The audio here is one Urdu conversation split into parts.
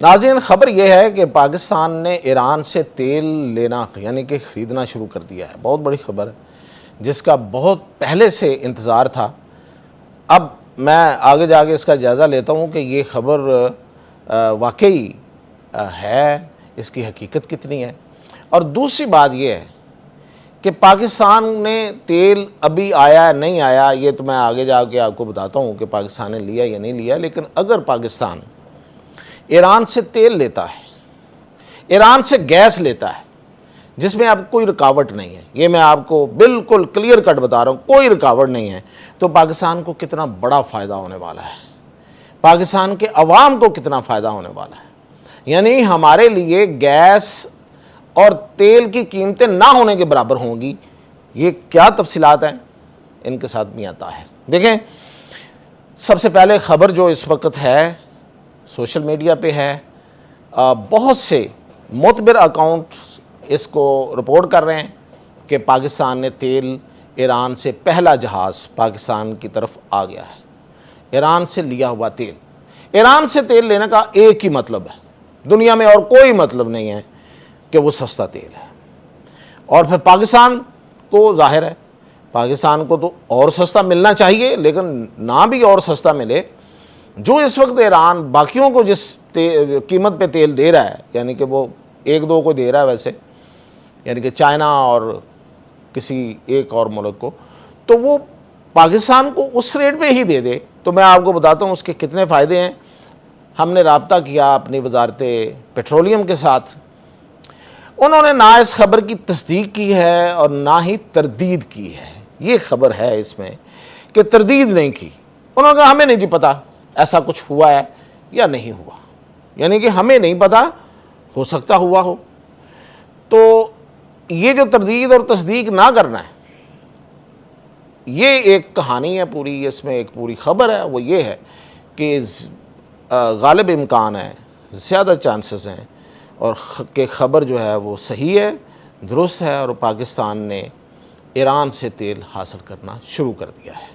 ناظرین، خبر یہ ہے کہ پاکستان نے ایران سے تیل لینا یعنی کہ خریدنا شروع کر دیا ہے۔ بہت بڑی خبر ہے جس کا بہت پہلے سے انتظار تھا۔ اب میں آگے جا کے اس کا جائزہ لیتا ہوں کہ یہ خبر واقعی ہے، اس کی حقیقت کتنی ہے۔ اور دوسری بات یہ ہے کہ پاکستان نے تیل ابھی آیا نہیں آیا، یہ تو میں آگے جا کے آپ کو بتاتا ہوں کہ پاکستان نے لیا یا نہیں لیا، لیکن اگر پاکستان ایران سے تیل لیتا ہے، ایران سے گیس لیتا ہے، جس میں اب کوئی رکاوٹ نہیں ہے، یہ میں آپ کو بالکل کلیئر کٹ بتا رہا ہوں، کوئی رکاوٹ نہیں ہے، تو پاکستان کو کتنا بڑا فائدہ ہونے والا ہے، پاکستان کے عوام کو کتنا فائدہ ہونے والا ہے۔ یعنی ہمارے لیے گیس اور تیل کی قیمتیں نہ ہونے کے برابر ہوں گی۔ یہ کیا تفصیلات ہیں، ان کے ساتھ میاں طاہر۔ دیکھیں، سب سے پہلے خبر جو اس وقت ہے سوشل میڈیا پہ ہے، بہت سے معتبر اکاؤنٹ اس کو رپورٹ کر رہے ہیں کہ پاکستان نے تیل ایران سے پہلا جہاز پاکستان کی طرف آ گیا ہے۔ ایران سے لیا ہوا تیل، ایران سے تیل لینے کا ایک ہی مطلب ہے، دنیا میں اور کوئی مطلب نہیں ہے کہ وہ سستا تیل ہے۔ اور پھر پاکستان کو ظاہر ہے، پاکستان کو تو اور سستا ملنا چاہیے، لیکن نہ بھی اور سستا ملے، جو اس وقت ایران باقیوں کو جس قیمت پہ تیل دے رہا ہے، یعنی کہ وہ ایک دو کو دے رہا ہے ویسے، یعنی کہ چائنا اور کسی ایک اور ملک کو، تو وہ پاکستان کو اس ریٹ پہ ہی دے دے، تو میں آپ کو بتاتا ہوں اس کے کتنے فائدے ہیں۔ ہم نے رابطہ کیا اپنی وزارت پیٹرولیم کے ساتھ، انہوں نے نہ اس خبر کی تصدیق کی ہے اور نہ ہی تردید کی ہے۔ یہ خبر ہے اس میں کہ تردید نہیں کی، انہوں نے کہا ہمیں نہیں جی پتا ایسا کچھ ہوا ہے یا نہیں ہوا، یعنی کہ ہمیں نہیں پتا، ہو سکتا ہوا ہو۔ تو یہ جو تردید اور تصدیق نہ کرنا ہے، یہ ایک کہانی ہے پوری، اس میں ایک پوری خبر ہے، وہ یہ ہے کہ غالب امکان ہے، زیادہ چانسز ہیں اور کہ خبر جو ہے وہ صحیح ہے، درست ہے، اور پاکستان نے ایران سے تیل حاصل کرنا شروع کر دیا ہے۔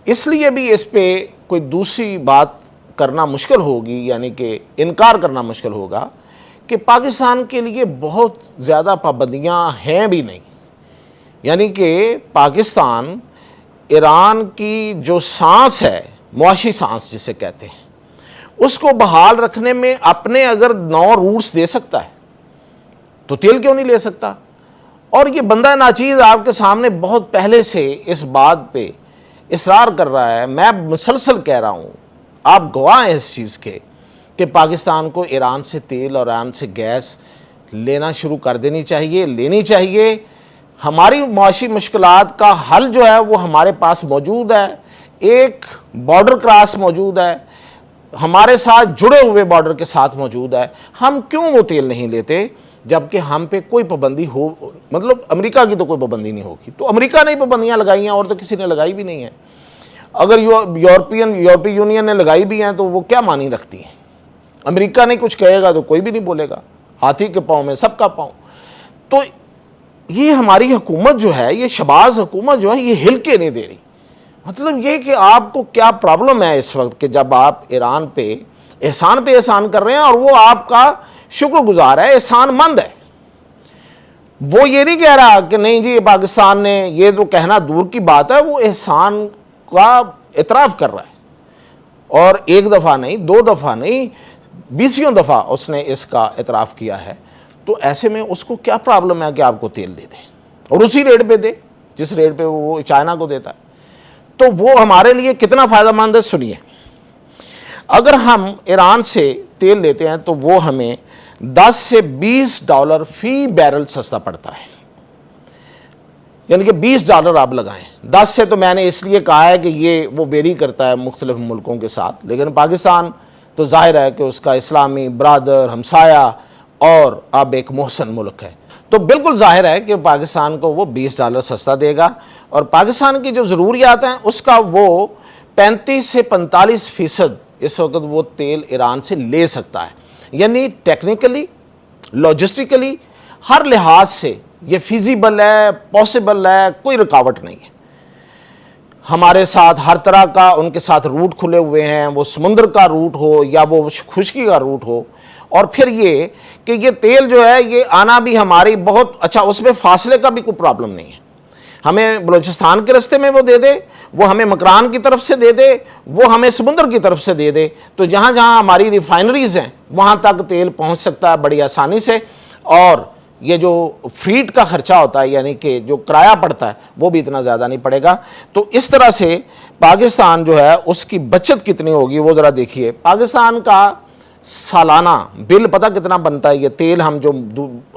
اس لیے بھی اس پہ کوئی دوسری بات کرنا مشکل ہوگی، یعنی کہ انکار کرنا مشکل ہوگا کہ پاکستان کے لیے بہت زیادہ پابندیاں ہیں بھی نہیں، یعنی کہ پاکستان ایران کی جو سانس ہے، معاشی سانس جسے کہتے ہیں، اس کو بحال رکھنے میں اپنے اگر 9 روٹس دے سکتا ہے تو تیل کیوں نہیں لے سکتا؟ اور یہ بندہ ناچیز آپ کے سامنے بہت پہلے سے اس بات پہ اصرار کر رہا ہے، میں مسلسل کہہ رہا ہوں، آپ گواہ ہیں اس چیز کے کہ پاکستان کو ایران سے تیل اور ایران سے گیس لینا شروع کر دینی چاہیے، لینی چاہیے۔ ہماری معاشی مشکلات کا حل جو ہے وہ ہمارے پاس موجود ہے، ایک بارڈر کراس موجود ہے، ہمارے ساتھ جڑے ہوئے بارڈر کے ساتھ موجود ہے، ہم کیوں وہ تیل نہیں لیتے جبکہ ہم پہ کوئی پابندی ہو؟ مطلب امریکہ کی تو کوئی پابندی نہیں ہوگی، تو امریکہ نے پابندیاں لگائی ہیں اور تو کسی نے لگائی بھی نہیں ہے۔ اگر یورپی یونین نے لگائی بھی ہیں تو وہ کیا معنی رکھتی ہیں؟ امریکہ نے کچھ کہے گا تو کوئی بھی نہیں بولے گا، ہاتھی کے پاؤں میں سب کا پاؤں۔ تو یہ ہماری حکومت جو ہے، یہ شباز حکومت جو ہے، یہ ہل کے نہیں دے رہی۔ مطلب یہ کہ آپ کو کیا پرابلم ہے اس وقت کہ جب آپ ایران پہ احسان کر رہے ہیں اور وہ آپ کا شکر گزار ہے، احسان مند ہے، وہ یہ نہیں کہہ رہا کہ نہیں جی پاکستان نے، یہ تو کہنا دور کی بات ہے، وہ احسان کا اعتراف کر رہا ہے، اور ایک دفعہ نہیں، 2 دفعہ نہیں، 20 دفعہ اس نے اس کا اعتراف کیا ہے۔ تو ایسے میں اس کو کیا پرابلم ہے کہ آپ کو تیل دے دے اور اسی ریٹ پہ دے جس ریٹ پہ وہ چائنا کو دیتا ہے؟ تو وہ ہمارے لیے کتنا فائدہ مند ہے، سنیے۔ اگر ہم ایران سے تیل لیتے ہیں تو وہ ہمیں $10 سے $20 فی بیرل سستا پڑتا ہے، یعنی کہ $20 آپ لگائیں۔ 10 سے تو میں نے اس لیے کہا ہے کہ یہ وہ ویری کرتا ہے مختلف ملکوں کے ساتھ، لیکن پاکستان تو ظاہر ہے کہ اس کا اسلامی برادر، ہمسایہ اور اب ایک محسن ملک ہے، تو بالکل ظاہر ہے کہ پاکستان کو وہ $20 سستا دے گا، اور پاکستان کی جو ضروریات ہیں اس کا وہ 35 سے 45% اس وقت وہ تیل ایران سے لے سکتا ہے۔ یعنی ٹیکنیکلی، لاجسٹیکلی، ہر لحاظ سے یہ فیزیبل ہے، پاسبل ہے، کوئی رکاوٹ نہیں ہے۔ ہمارے ساتھ ہر طرح کا ان کے ساتھ روٹ کھلے ہوئے ہیں، وہ سمندر کا روٹ ہو یا وہ خشکی کا روٹ ہو، اور پھر یہ کہ یہ تیل جو ہے یہ آنا بھی ہماری بہت اچھا، اس میں فاصلے کا بھی کوئی پرابلم نہیں ہے، ہمیں بلوچستان کے راستے میں وہ دے دے، وہ ہمیں مکران کی طرف سے دے دے، وہ ہمیں سمندر کی طرف سے دے دے، تو جہاں جہاں ہماری ریفائنریز ہیں وہاں تک تیل پہنچ سکتا ہے بڑی آسانی سے، اور یہ جو فریٹ کا خرچہ ہوتا ہے یعنی کہ جو کرایہ پڑتا ہے وہ بھی اتنا زیادہ نہیں پڑے گا۔ تو اس طرح سے پاکستان جو ہے اس کی بچت کتنی ہوگی وہ ذرا دیکھیے۔ پاکستان کا سالانہ بل پتہ کتنا بنتا ہے؟ یہ تیل ہم جو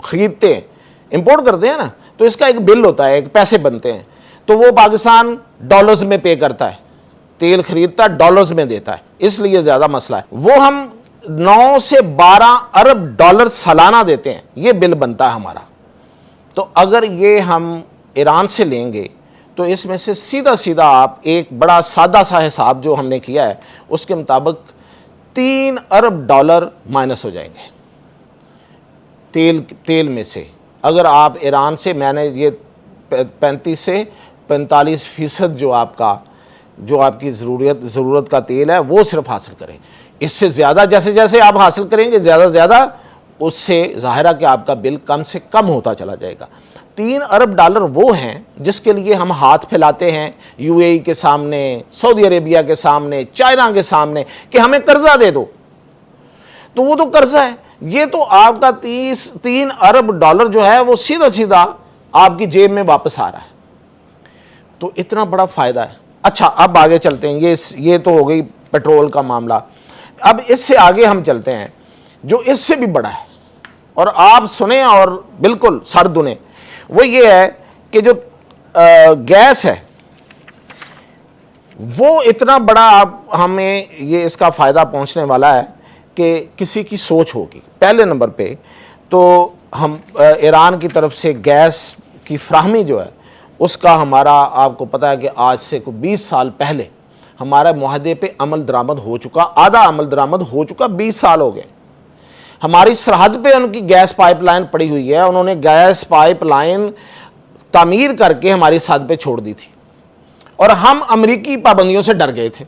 خریدتے ہیں، امپورٹ کرتے ہیں نا، تو اس کا ایک بل ہوتا ہے، ایک پیسے بنتے ہیں، تو وہ پاکستان ڈالرز میں پے کرتا ہے، تیل خریدتا ہے ڈالرز میں دیتا ہے، اس لیے زیادہ مسئلہ ہے۔ وہ ہم 9 سے 12 ارب ڈالر سالانہ دیتے ہیں، یہ بل بنتا ہے ہمارا۔ تو اگر یہ ہم ایران سے لیں گے تو اس میں سے سیدھا سیدھا آپ ایک بڑا سادہ سا حساب جو ہم نے کیا ہے اس کے مطابق 3 ارب ڈالر مائنس ہو جائیں گے تیل میں سے۔ اگر آپ ایران سے، میں نے یہ 35 سے 45% جو آپ کی ضرورت کا تیل ہے وہ صرف حاصل کریں، اس سے زیادہ جیسے جیسے آپ حاصل کریں گے زیادہ اس سے ظاہر ہے کہ آپ کا بل کم سے کم ہوتا چلا جائے گا۔ 3 ارب ڈالر وہ ہیں جس کے لیے ہم ہاتھ پھیلاتے ہیں یو اے ای کے سامنے، سعودی عربیہ کے سامنے، چائنا کے سامنے کہ ہمیں قرضہ دے دو، تو وہ تو قرضہ ہے۔ یہ تو آپ کا 3 ارب ڈالر جو ہے وہ سیدھا سیدھا آپ کی جیب میں واپس آ رہا ہے، تو اتنا بڑا فائدہ ہے۔ اچھا اب آگے چلتے ہیں، یہ تو ہو گئی پیٹرول کا معاملہ۔ اب اس سے آگے ہم چلتے ہیں جو اس سے بھی بڑا ہے، اور آپ سنیں اور بالکل سر دنیں، وہ یہ ہے کہ جو گیس ہے وہ اتنا بڑا ہمیں یہ اس کا فائدہ پہنچنے والا ہے کہ کسی کی سوچ ہوگی۔ پہلے نمبر پہ تو ہم ایران کی طرف سے گیس کی فراہمی جو ہے اس کا ہمارا، آپ کو پتہ ہے کہ آج سے 20 سال پہلے ہمارا معاہدے پہ عمل درآمد ہو چکا، آدھا عمل درآمد ہو چکا، 20 سال ہو گئے۔ ہماری سرحد پہ ان کی گیس پائپ لائن پڑی ہوئی ہے، انہوں نے گیس پائپ لائن تعمیر کر کے ہماری سرحد پہ چھوڑ دی تھی، اور ہم امریکی پابندیوں سے ڈر گئے تھے،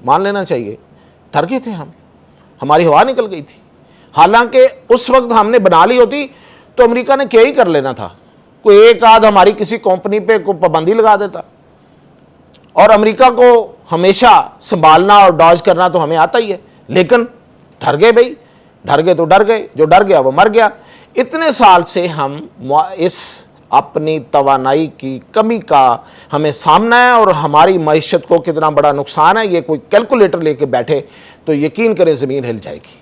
مان لینا چاہیے، ڈر گئے تھے ہماری ہوا نکل گئی تھی۔ حالانکہ اس وقت ہم نے بنا لی ہوتی تو امریکہ نے کیا ہی کر لینا تھا، کوئی ایک آدھ ہماری کسی کمپنی پہ کوئی پابندی لگا دیتا، اور امریکہ کو ہمیشہ سنبھالنا اور ڈاج کرنا تو ہمیں آتا ہی ہے، لیکن ڈر گئے بھائی، ڈر گئے تو ڈر گئے، جو ڈر گیا وہ مر گیا۔ اتنے سال سے ہم اس اپنی توانائی کی کمی کا ہمیں سامنا ہے، اور ہماری معیشت کو کتنا بڑا نقصان ہے یہ کوئی کیلکولیٹر لے کے بیٹھے تو یقین کریں زمین ہل جائے گی۔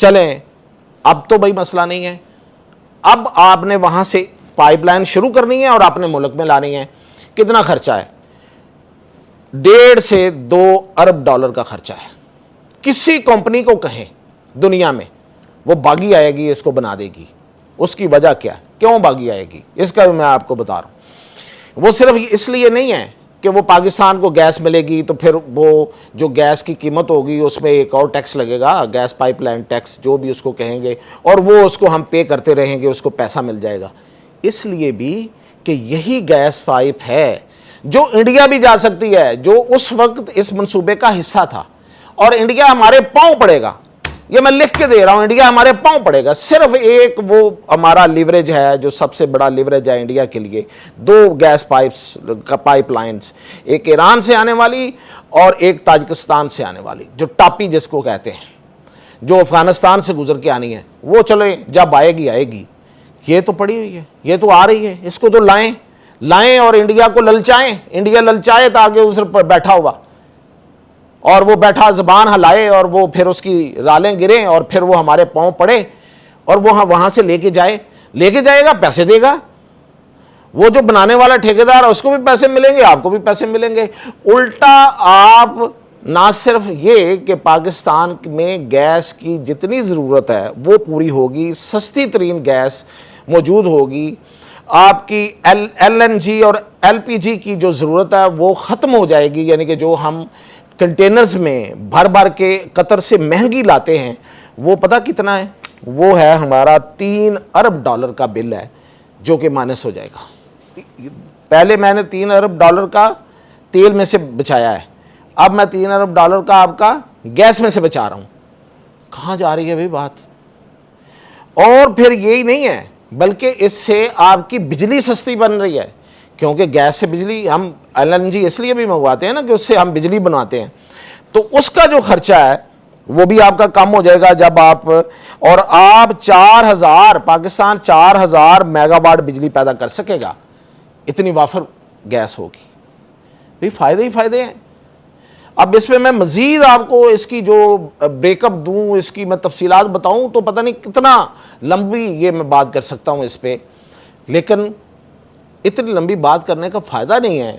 چلیں اب تو بھائی مسئلہ نہیں ہے، اب آپ نے وہاں سے پائپ لائن شروع کرنی ہے اور اپنے ملک میں لانی ہے۔ کتنا خرچہ ہے؟ 1.5 سے 2 ارب ڈالر کا خرچہ ہے۔ کسی کمپنی کو کہیں دنیا میں وہ باغی آئے گی اس کو بنا دے گی، اس کی وجہ کیا ہے، کیوں باغی آئے گی، اس کا بھی میں آپ کو بتا رہا ہوں۔ وہ صرف اس لیے نہیں ہے کہ وہ پاکستان کو گیس ملے گی تو پھر وہ جو گیس کی قیمت ہوگی اس میں ایک اور ٹیکس لگے گا، گیس پائپ لائن ٹیکس جو بھی اس کو کہیں گے، اور وہ اس کو ہم پے کرتے رہیں گے، اس کو پیسہ مل جائے گا۔ اس لیے بھی کہ یہی گیس پائپ ہے جو انڈیا بھی جا سکتی ہے، جو اس وقت اس منصوبے کا حصہ تھا، اور انڈیا ہمارے پاؤں پڑے گا، یہ میں لکھ کے دے رہا ہوں، انڈیا ہمارے پاؤں پڑے گا۔ صرف ایک وہ ہمارا لیوریج ہے جو سب سے بڑا لیوریج ہے انڈیا کے لیے، 2 گیس پائپ لائنز، ایک ایران سے آنے والی اور ایک تاجکستان سے آنے والی، جو ٹاپی جس کو کہتے ہیں، جو افغانستان سے گزر کے آنی ہے، وہ چلیں جب آئے گی۔ یہ تو پڑی ہوئی ہے، یہ تو آ رہی ہے، اس کو تو لائیں اور انڈیا کو للچائیں، انڈیا للچائے تاکہ اس پر بیٹھا ہوا، اور وہ بیٹھا زبان ہلائے، اور وہ پھر اس کی رالیں گریں، اور پھر وہ ہمارے پاؤں پڑے، اور وہ وہاں سے لے کے جائے گا، پیسے دے گا۔ وہ جو بنانے والا ٹھیکیدار ہے اس کو بھی پیسے ملیں گے، آپ کو بھی پیسے ملیں گے۔ الٹا آپ نہ صرف یہ کہ پاکستان میں گیس کی جتنی ضرورت ہے وہ پوری ہوگی، سستی ترین گیس موجود ہوگی، آپ کی ایل این جی اور ایل پی جی کی جو ضرورت ہے وہ ختم ہو جائے گی، یعنی کہ جو ہم کنٹینرز میں بھر کے قطر سے مہنگی لاتے ہیں وہ پتہ کتنا ہے؟ وہ ہے ہمارا 3 ارب ڈالر کا بل ہے جو کہ مائنس ہو جائے گا۔ پہلے میں نے $3 ارب کا تیل میں سے بچایا ہے، اب میں $3 ارب کا آپ کا گیس میں سے بچا رہا ہوں. کہاں جا رہی ہے بھائی بات؟ اور پھر یہی نہیں ہے، بلکہ اس سے آپ کی بجلی سستی بن رہی ہے، کیونکہ گیس سے بجلی ہم LNG اس لیے بھی منگواتے ہیں نا کہ اس سے ہم بجلی بناتے ہیں، تو اس کا جو خرچہ ہے وہ بھی آپ کا کم ہو جائے گا جب آپ، اور آپ 4000 پاکستان 4000 میگا واٹ بجلی پیدا کر سکے گا، اتنی وافر گیس ہوگی. بھی فائدے ہی فائدے ہیں. اب اس میں مزید آپ کو اس کی جو بریک اپ دوں، اس کی میں تفصیلات بتاؤں تو پتہ نہیں کتنا لمبی یہ میں بات کر سکتا ہوں اس پہ، لیکن اتنی لمبی بات کرنے کا فائدہ نہیں ہے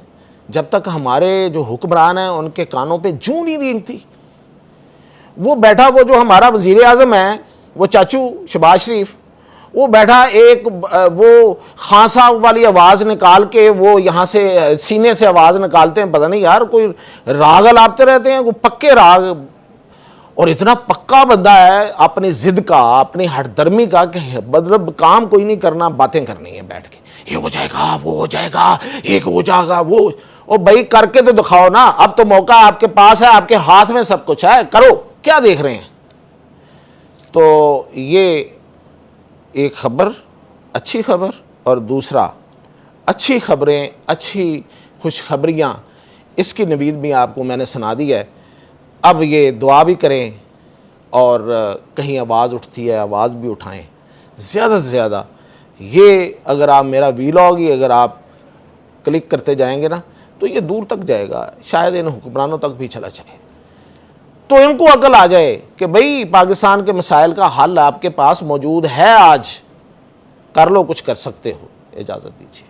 جب تک ہمارے جو حکمران ہیں ان کے کانوں پہ جوں نہیں رینگتی. وہ بیٹھا، وہ جو ہمارا وزیر اعظم ہے، وہ چاچو شہباز شریف، وہ بیٹھا ایک وہ خان صاحب والی آواز نکال کے وہ یہاں سے سینے سے آواز نکالتے ہیں، پتہ نہیں یار کوئی راگ الاپتے رہتے ہیں، وہ پکے راگ، اور اتنا پکا بندہ ہے اپنی ضد کا، اپنی ہٹ درمی کا، کہ مطلب کام کوئی نہیں کرنا، باتیں کرنی ہے بیٹھ کے، یہ ہو جائے گا، وہ ہو جائے گا، ایک ہو جائے گا، وہ بھائی کر کے تو دکھاؤ نا. اب تو موقع آپ کے پاس ہے، آپ کے ہاتھ میں سب کچھ ہے، کرو، کیا دیکھ رہے ہیں؟ تو یہ ایک خبر، اچھی خبر، اور دوسرا اچھی خبریں، اچھی خوشخبریاں، اس کی نوید بھی آپ کو میں نے سنا دی ہے. اب یہ دعا بھی کریں، اور کہیں آواز اٹھتی ہے آواز بھی اٹھائیں زیادہ سے زیادہ. یہ اگر آپ میرا ویلاگ ہی اگر آپ کلک کرتے جائیں گے نا تو یہ دور تک جائے گا، شاید ان حکمرانوں تک بھی چلا جائے، تو ان کو عقل آ جائے کہ بھئی پاکستان کے مسائل کا حل آپ کے پاس موجود ہے، آج کر لو، کچھ کر سکتے ہو. اجازت دیجیے.